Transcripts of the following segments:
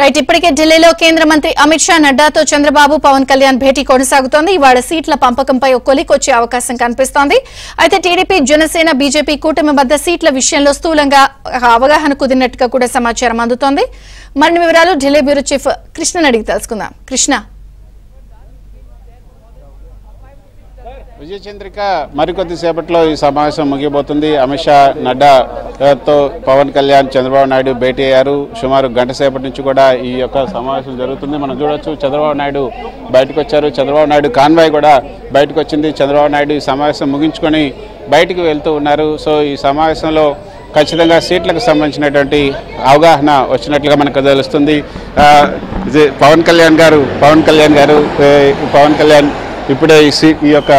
Right ఇప్పటికే ఢిల్లీలో కేంద్ర మంత్రి అమిత్ షా నడ్డాతో చంద్రబాబు పవన్ కళ్యాణ్ భేటీ కొనసాగుతోంది. ఇవాళ సీట్ల పంపకంపై కొలికొచ్చే అవకాశం కనిపిస్తోంది. అయితే టీడీపీ జనసేన బీజేపీ కూటమి మధ్య సీట్ల విషయంలో స్థూలంగా అవగాహన కుదిరినట్టుగా కూడా సమాచారం అందుతోంది. మరిన్ని వివరాలు ఢిల్లీ బ్యూరో చీఫ్ కృష్ణని అడిగి తెలుసుకుందాం. కృష్ణ, విజయ చంద్రిక మరికొద్ది సేపట్లో ఈ సమావేశం ముగియబోతుంది. అమిత్ షా నడ్డాతో పవన్ కళ్యాణ్ చంద్రబాబు నాయుడు భేటీ అయ్యారు. సుమారు గంట సేపటి నుంచి కూడా ఈ యొక్క సమావేశం జరుగుతుంది. మనం చూడొచ్చు, చంద్రబాబు నాయుడు బయటకు వచ్చారు. చంద్రబాబు నాయుడు కాన్వాయ్ కూడా బయటకు వచ్చింది. చంద్రబాబు నాయుడు ఈ సమావేశం ముగించుకొని బయటికి వెళ్తూ ఉన్నారు. సో ఈ సమావేశంలో ఖచ్చితంగా సీట్లకు సంబంధించినటువంటి అవగాహన వచ్చినట్లుగా మనకు తెలుస్తుంది. పవన్ కళ్యాణ్ ఇప్పుడే ఈ యొక్క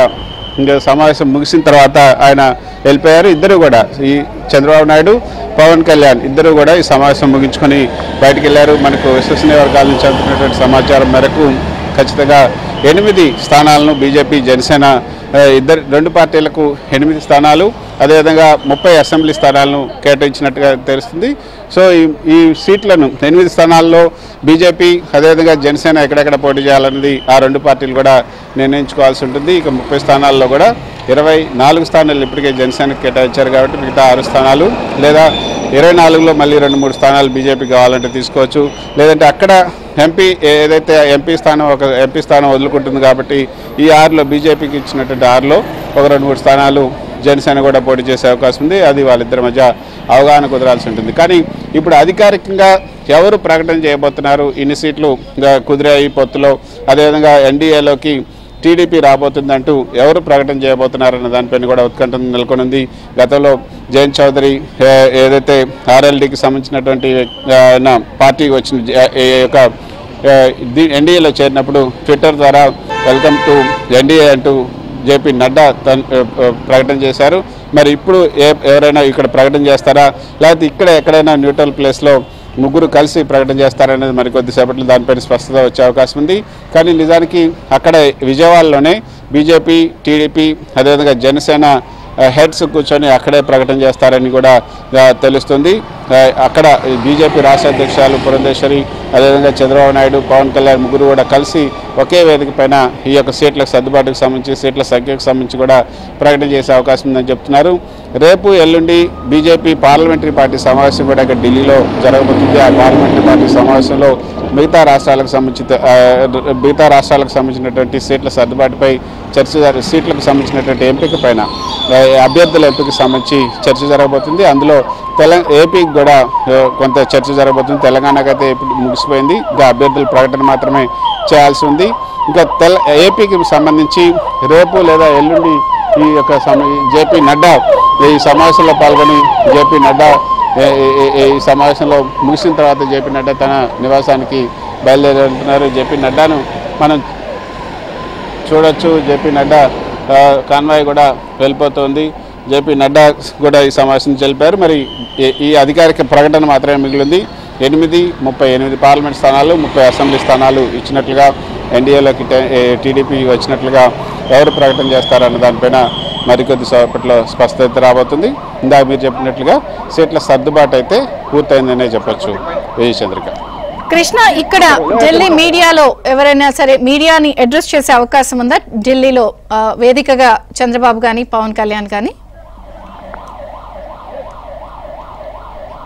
సమావేశం ముగిసిన తర్వాత ఆయన వెళ్ళిపోయారు. ఇద్దరు కూడా ఈ చంద్రబాబు నాయుడు పవన్ కళ్యాణ్ ఇద్దరు కూడా ఈ సమావేశం ముగించుకొని బయటికి వెళ్ళారు. మనకు విశ్వసనీయ వర్గాల నుంచి అందుతున్నటువంటి సమాచారం మేరకు ఖచ్చితంగా 8 స్థానాలను బీజేపీ జనసేన రెండు పార్టీలకు 8 స్థానాలు, అదేవిధంగా 30 అసెంబ్లీ స్థానాలను కేటాయించినట్టుగా తెలుస్తుంది. సో ఈ సీట్లను 8 స్థానాల్లో బీజేపీ అదేవిధంగా జనసేన ఎక్కడెక్కడ పోటీ చేయాలన్నది ఆ రెండు పార్టీలు కూడా నిర్ణయించుకోవాల్సి ఉంటుంది. ఇక 30 స్థానాల్లో కూడా 24 స్థానాలు ఇప్పటికే జనసేనకు కేటాయించారు కాబట్టి మిగతా 6 స్థానాలు, లేదా 24లో మళ్ళీ 2-3 స్థానాలు బీజేపీ కావాలంటే తీసుకోవచ్చు. లేదంటే అక్కడ ఏదైతే ఎంపీ స్థానం వదులుకుంటుంది కాబట్టి ఈ 6లో బీజేపీకి ఇచ్చినటువంటి 6లో ఒక 2-3 స్థానాలు జనసేన కూడా పోటీ చేసే అవకాశం ఉంది. అది వాళ్ళిద్దరి మధ్య అవగాహన కుదరాల్సి ఉంటుంది. కానీ ఇప్పుడు అధికారికంగా ఎవరు ప్రకటన చేయబోతున్నారు, ఇన్ని సీట్లు కుదిరాయి పొత్తులో, అదేవిధంగా ఎన్డీఏలోకి టీడీపీ రాబోతుందంటూ ఎవరు ప్రకటన చేయబోతున్నారన్న దానిపైన కూడా ఉత్కంఠ నెలకొనుంది. గతంలో జయంత్ చౌదరి ఏదైతే ఆర్ఎల్డీకి సంబంధించినటువంటి పార్టీకి వచ్చిన యొక్క ఎన్డీఏలో చేరినప్పుడు ట్విట్టర్ ద్వారా వెల్కమ్ టు ఎన్డీఏ అంటూ జేపీ నడ్డా ప్రకటన చేశారు. మరి ఇప్పుడు ఎవరైనా ఇక్కడ ప్రకటన చేస్తారా, లేకపోతే ఇక్కడ ఎక్కడైనా న్యూట్రల్ ప్లేస్లో ముగ్గురు కలిసి ప్రకటన చేస్తారనేది మరి కొద్దిసేపట్లో దానిపైన స్పష్టత వచ్చే అవకాశం ఉంది. కానీ నిజానికి అక్కడ విజయవాడలోనే బీజేపీ, టీడీపీ అదేవిధంగా జనసేన హెడ్స్ కూర్చొని అక్కడే ప్రకటన చేస్తారని కూడా తెలుస్తుంది. అక్కడ బీజేపీ రాష్ట్ర అధ్యక్షురాలు పురంధేశ్వరి, అదేవిధంగా చంద్రబాబు నాయుడు, పవన్ కళ్యాణ్ ముగ్గురు కూడా కలిసి ఒకే వేదిక పైన ఈ యొక్క సీట్లకు సర్దుబాటుకు సంబంధించి, సీట్ల సంఖ్యకు సంబంధించి కూడా ప్రకటన చేసే అవకాశం ఉందని చెప్తున్నారు. రేపు ఎల్లుండి బీజేపీ పార్లమెంటరీ పార్టీ సమావేశం కూడా ఇక్కడ ఢిల్లీలో జరగబోతుంది. ఆ పార్లమెంటరీ పార్టీ సమావేశంలో మిగతా రాష్ట్రాలకు సంబంధించినటువంటి సీట్ల సర్దుబాటుపై చర్చ, సీట్లకు సంబంధించినటువంటి ఎంపిక పైన అభ్యర్థుల ఎంపికకు సంబంధించి చర్చ జరగబోతుంది. అందులో ఏపీకి కూడా కొంత చర్చ జరగబోతుంది. తెలంగాణకు అయితే ముగిసిపోయింది, ఇంకా అభ్యర్థుల ప్రకటన మాత్రమే చేయాల్సి ఉంది. ఇంకా ఏపీకి సంబంధించి రేపు లేదా ఎల్లుండి ఈ యొక్క జేపీ నడ్డా ఈ సమావేశంలో పాల్గొని ఈ సమావేశంలో ముగిసిన తర్వాత జేపీ నడ్డా తన నివాసానికి బయలుదేరుతున్నారు. జేపీ నడ్డాను మనం చూడొచ్చు. జేపీ నడ్డా కాన్వాయ్ కూడా వెళ్ళిపోతుంది. జేపీ నడ్డా కూడా ఈ సమావేశం తెలిపారు. మరి ఈ అధికారిక ప్రకటన మాత్రమే మిగిలింది. 38 పార్లమెంట్ స్థానాలు, 30 అసెంబ్లీ స్థానాలు ఇచ్చినట్లుగా ఎన్డీఏలోకి టీడీపీ వచ్చినట్లుగా ఎవరు ప్రకటన చేస్తారన్న దానిపైన మరికొద్ది సేపట్లో స్పష్టత రాబోతుంది. ఇందాక మీరు చెప్పినట్లుగా సీట్ల సర్దుబాటు అయితే పూర్తయిందనే చెప్పొచ్చు. విజయ చంద్రిక. కృష్ణ, ఇక్కడ ఢిల్లీ మీడియాలో ఎవరైనా సరే మీడియాని అడ్రస్ చేసే అవకాశం ఉందా? ఢిల్లీలో వేదికగా చంద్రబాబు కానీ పవన్ కళ్యాణ్ కానీ?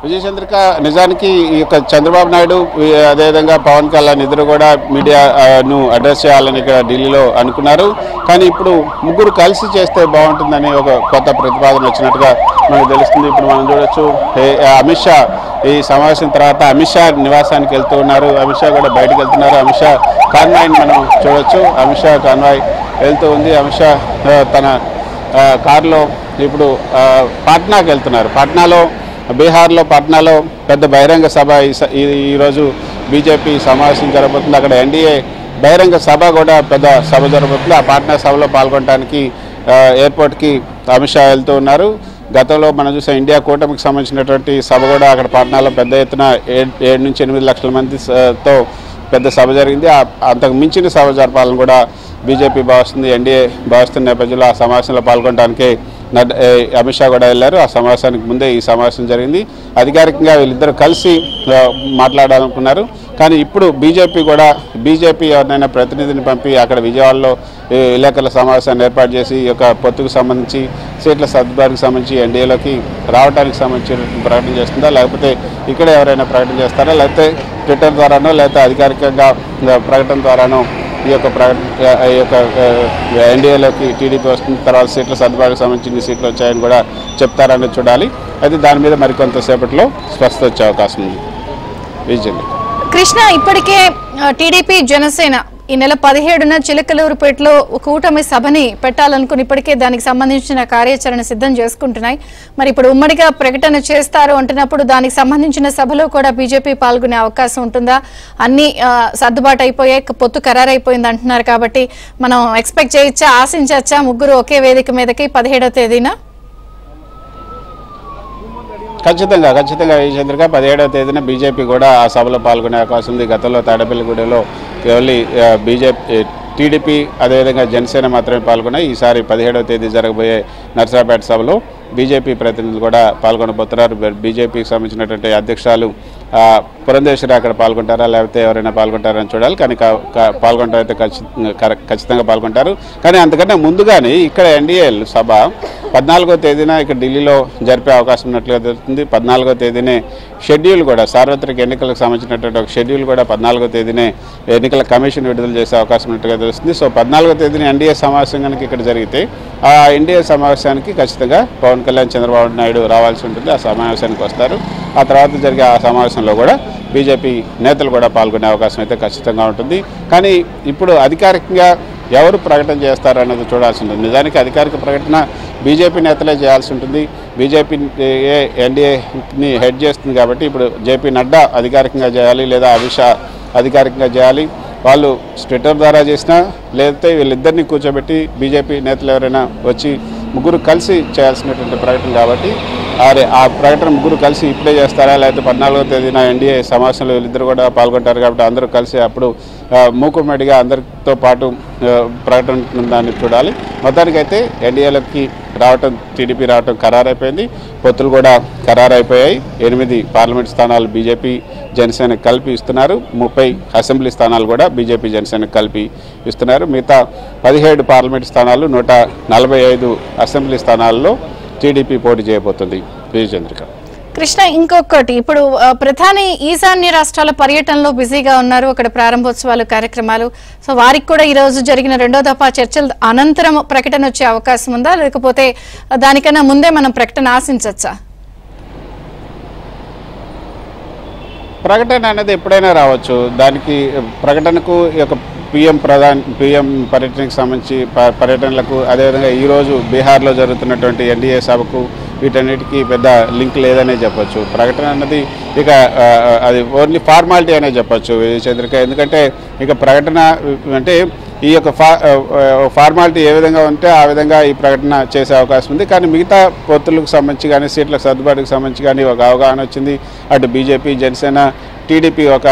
విజయచంద్రిక, నిజానికి ఈ యొక్క చంద్రబాబు నాయుడు అదేవిధంగా పవన్ కళ్యాణ్ ఇద్దరు కూడా మీడియాను అడ్రస్ చేయాలని ఇక్కడ ఢిల్లీలో అనుకున్నారు. కానీ ఇప్పుడు ముగ్గురు కలిసి చేస్తే బాగుంటుందని ఒక కొత్త ప్రతిపాదన వచ్చినట్టుగా మనకు తెలుస్తుంది. ఇప్పుడు మనం చూడొచ్చు, అమిత్ షా ఈ సమావేశం తర్వాత అమిత్ షా నివాసానికి వెళ్తూ ఉన్నారు. అమిత్ షా కూడా బయటకు వెళ్తున్నారు. అమిత్ షా కాన్వాయ్ని మనం చూడొచ్చు. అమిత్ షా కాన్వాయ్ వెళ్తూ ఉంది. అమిత్ షా తన కారులో ఇప్పుడు పాట్నాకి వెళ్తున్నారు. బీహార్లో పాట్నాలో పెద్ద బహిరంగ సభ ఈరోజు బీజేపీ సమావేశం జరగబోతుంది. అక్కడ ఎన్డీఏ బహిరంగ సభ కూడా పెద్ద సభ జరగబోతుంది. ఆ పాట్నా సభలో పాల్గొనడానికి ఎయిర్పోర్ట్కి అమిత్ షా వెళ్తూ ఉన్నారు. గతంలో మనం చూసే ఇండియా కూటమికి సంబంధించినటువంటి సభ కూడా అక్కడ పాట్నాలో పెద్ద ఎత్తున 7 నుంచి 8 లక్షల మందితో పెద్ద సభ జరిగింది. అంతకు మించిన సభ జరపాలని కూడా బీజేపీ భావిస్తుంది. ఎన్డీఏ భావిస్తున్న నేపథ్యంలో ఆ సమావేశంలో పాల్గొనడానికి అమిత్ షా కూడా వెళ్ళారు. ఆ సమావేశానికి ముందే ఈ సమావేశం జరిగింది. అధికారికంగా వీళ్ళిద్దరూ కలిసి మాట్లాడాలనుకున్నారు. కానీ ఇప్పుడు బీజేపీ ఎవరినైనా ప్రతినిధిని పంపి అక్కడ విజయవాడలో విలేకరుల సమావేశాన్ని ఏర్పాటు చేసి ఈ యొక్క పొత్తుకు సంబంధించి సీట్ల సర్దుబాటుకు సంబంధించి ఎన్డీఏలోకి రావడానికి సంబంధించి ప్రకటన చేస్తుందా, లేకపోతే ఇక్కడ ఎవరైనా ప్రకటన చేస్తారా, లేకపోతే ట్విట్టర్ ద్వారానో లేకపోతే అధికారికంగా ప్రకటన ద్వారానో ఈ యొక్క ఎన్డీఏలోకి టీడీపీ వస్తుంది, తర్వాత సీట్ల సర్దుబాటుకు సంబంధించిన సీట్లు వచ్చాయని కూడా చెప్తారని చూడాలి. అయితే దాని మీద మరికొంతసేపట్లో స్పష్టత వచ్చే అవకాశం ఉంది. విజయ్ కృష్ణ, ఇప్పటికే టీడీపీ జనసేన ఈ నెల 17న చిలకలూరుపేటలో కూటమి సభని పెట్టాలనుకుని ఇప్పటికే దానికి సంబంధించిన కార్యాచరణ సిద్ధం చేసుకుంటున్నాయి. మరి ఇప్పుడు ఉమ్మడిగా ప్రకటన చేస్తారు అంటున్నప్పుడు దానికి సంబంధించిన సభలో కూడా బీజేపీ పాల్గొనే అవకాశం ఉంటుందా? అన్ని సర్దుబాటు అయిపోయాయి, పొత్తు ఖరారైపోయింది అంటున్నారు కాబట్టి మనం ఎక్స్పెక్ట్ చేయొచ్చా, ఆశించచ్చా ముగ్గురు ఒకే వేదిక మీదకి 17వ తేదీన? ఖచ్చితంగా విజయేంద్రగా 17వ తేదీన బీజేపీ కూడా ఆ సభలో పాల్గొనే అవకాశం ఉంది. గతంలో తాడేపల్లిగూడెలో కేవలం టీడీపీ అదేవిధంగా జనసేన మాత్రమే పాల్గొన్నాయి. ఈసారి 17వ తేదీ జరగబోయే నర్సరాపేట సభలో బీజేపీ ప్రతినిధులు కూడా పాల్గొనబోతున్నారు. బీజేపీకి సంబంధించినటువంటి అధ్యక్షురాలు పురంధేశ్వరి అక్కడ పాల్గొంటారా లేకపోతే ఎవరైనా పాల్గొంటారని చూడాలి. కానీ పాల్గొంటారైతే ఖచ్చితంగా పాల్గొంటారు. కానీ అంతకన్నా ముందుగానే ఇక్కడ ఎన్డీఏ సభ 14వ తేదీన ఇక్కడ ఢిల్లీలో జరిపే అవకాశం ఉన్నట్లుగా తెలుస్తుంది. 14వ తేదీనే షెడ్యూల్ కూడా సార్వత్రిక ఎన్నికలకు సంబంధించినటువంటి ఒక షెడ్యూల్ కూడా 14వ తేదీనే ఎన్నికల కమిషన్ విడుదల చేసే అవకాశం ఉన్నట్టుగా తెలుస్తుంది. సో 14వ తేదీన ఎన్డీఏ సమావేశం కనుక ఇక్కడ జరిగితే ఆ ఎన్డీఏ సమావేశానికి ఖచ్చితంగా పవన్ కళ్యాణ్, చంద్రబాబు నాయుడు రావాల్సి ఉంటుంది. ఆ సమావేశానికి వస్తారు. ఆ తర్వాత జరిగే ఆ సమావేశంలో కూడా బీజేపీ నేతలు కూడా పాల్గొనే అవకాశం అయితే ఖచ్చితంగా ఉంటుంది. కానీ ఇప్పుడు అధికారికంగా ఎవరు ప్రకటన చేస్తారు అన్నది చూడాల్సి ఉంటుంది. నిజానికి అధికారిక ప్రకటన బీజేపీ నేతలే చేయాల్సి ఉంటుంది. బీజేపీ ఎన్డీఏని హెడ్ చేస్తుంది కాబట్టి ఇప్పుడు జేపీ నడ్డా అధికారికంగా చేయాలి, లేదా అమిత్ షా అధికారికంగా చేయాలి. వాళ్ళు ట్విట్టర్ ద్వారా చేసినా లేకపోతే వీళ్ళిద్దరినీ కూర్చోబెట్టి బీజేపీ నేతలు ఎవరైనా వచ్చి ముగ్గురు కలిసి చేయాల్సినటువంటి ప్రకటన కాబట్టి ఆ ప్రకటన ముగ్గురు కలిసి ఇప్పుడే చేస్తారా లేకపోతే 14వ తేదీన ఎన్డీఏ సమావేశంలో వీళ్ళిద్దరు కూడా పాల్గొంటారు కాబట్టి అందరూ కలిసి అప్పుడు మూకుమ్మడిగా అందరితో పాటు ప్రకటన దాన్ని చూడాలి. మొత్తానికైతే ఎన్డీఏలోకి రావటం, టీడీపీ రావటం ఖరారైపోయింది. పొత్తులు కూడా ఖరారైపోయాయి. 8 పార్లమెంట్ స్థానాలు బీజేపీ జనసేన కలిపి ఇస్తున్నారు. 30 అసెంబ్లీ స్థానాలు కూడా బీజేపీ జనసేన కలిపి ఇస్తున్నారు. మిగతా 17 పార్లమెంట్ స్థానాలు, 145 అసెంబ్లీ స్థానాల్లో టీడీపీ పోటీ చేయబోతుంది. విజయచంద్రిక కృష్ణ, ఇంకొకటి, ఇప్పుడు ప్రధాని ఈశాన్య రాష్ట్రాల పర్యటనలో బిజీగా ఉన్నారు. అక్కడ ప్రారంభోత్సవాలు, కార్యక్రమాలు. సో వారికి కూడా ఈ రోజు జరిగిన 2వ దఫా చర్చల అనంతరం ప్రకటన వచ్చే అవకాశం ఉందా, లేకపోతే దానికన్నా ముందే మనం ప్రకటన ఆశించవచ్చా? ప్రకటన అనేది ఎప్పుడైనా రావచ్చు. దానికి ప్రకటనకు పిఎం పర్యటనకు సంబంధించి పర్యటనలకు అదేవిధంగా ఈరోజు బీహార్లో జరుగుతున్నటువంటి ఎన్డీఏ సభకు వీటన్నిటికీ పెద్ద లింక్ లేదనే చెప్పొచ్చు. ప్రకటన అన్నది ఇక అది ఓన్లీ ఫార్మాలిటీ అనే చెప్పొచ్చు చంద్రిక. ఎందుకంటే ఇక ప్రకటన అంటే ఈ యొక్క ఫార్మాలిటీ ఏ విధంగా ఉంటే ఆ విధంగా ఈ ప్రకటన చేసే అవకాశం ఉంది. కానీ మిగతా పొత్తులకు సంబంధించి కానీ సీట్లకు సర్దుబాటుకు సంబంధించి కానీ ఒక అవగాహన వచ్చింది. అటు బీజేపీ, జనసేన, టీడీపీ ఒక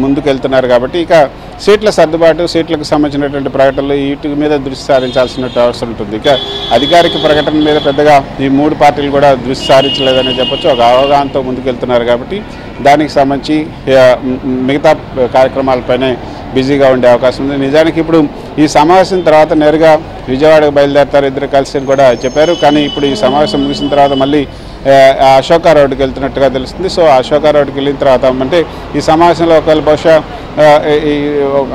ముందుకు వెళ్తున్నారు కాబట్టి ఇక సీట్ల సర్దుబాటు, సీట్లకు సంబంధించినటువంటి ప్రకటనలు వీటి మీద దృష్టి సారించాల్సిన అవసరం ఉంటుంది. ఇక అధికారిక ప్రకటన మీద పెద్దగా ఈ 3 పార్టీలు కూడా దృష్టి సారించలేదని చెప్పొచ్చు. ఒక అవగాహనతో ముందుకు వెళ్తున్నారు కాబట్టి దానికి సంబంధించి మిగతా కార్యక్రమాలపైనే బిజీగా ఉండే అవకాశం ఉంది. నిజానికి ఇప్పుడు ఈ సమావేశం తర్వాత నేరుగా విజయవాడకు బయలుదేరతారు ఇద్దరు కలిసి కూడా చెప్పారు. కానీ ఇప్పుడు ఈ సమావేశం ముగిసిన తర్వాత మళ్ళీ అశోకా రోడ్డుకి వెళ్తున్నట్టుగా తెలుస్తుంది. సో అశోకా రోడ్డుకి వెళ్ళిన తర్వాత అంటే ఈ సమావేశంలో ఒకవేళ బహుశా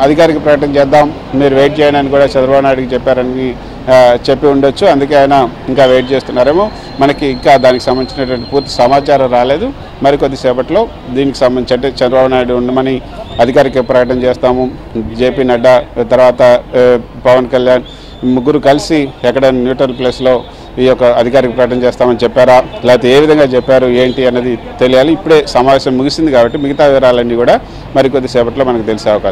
అధికారిక ప్రకటన చేద్దాం, మీరు వెయిట్ చేయడానికి కూడా చంద్రబాబు నాయుడుకి చెప్పారని చెప్పి ఉండొచ్చు. అందుకే ఆయన ఇంకా వెయిట్ చేస్తున్నారేమో. మనకి ఇంకా దానికి సంబంధించినటువంటి పూర్తి సమాచారం రాలేదు. మరికొద్దిసేపట్లో దీనికి సంబంధించి అంటే చంద్రబాబు నాయుడు ఉండమని అధికారిక ప్రకటన చేస్తాము, జేపీ నడ్డా తర్వాత పవన్ కళ్యాణ్ ముగ్గురు కలిసి ఎక్కడైనా న్యూట్రల్ ప్లేస్లో ఈ యొక్క అధికారిక ప్రకటన చేస్తామని చెప్పారా, లేకపోతే ఏ విధంగా చెప్పారు ఏంటి అన్నది తెలియాలి. ఇప్పుడే సమావేశం ముగిసింది కాబట్టి మిగతా వివరాలన్నీ కూడా మరికొద్దిసేపట్లో మనకు తెలిసే అవకాశం.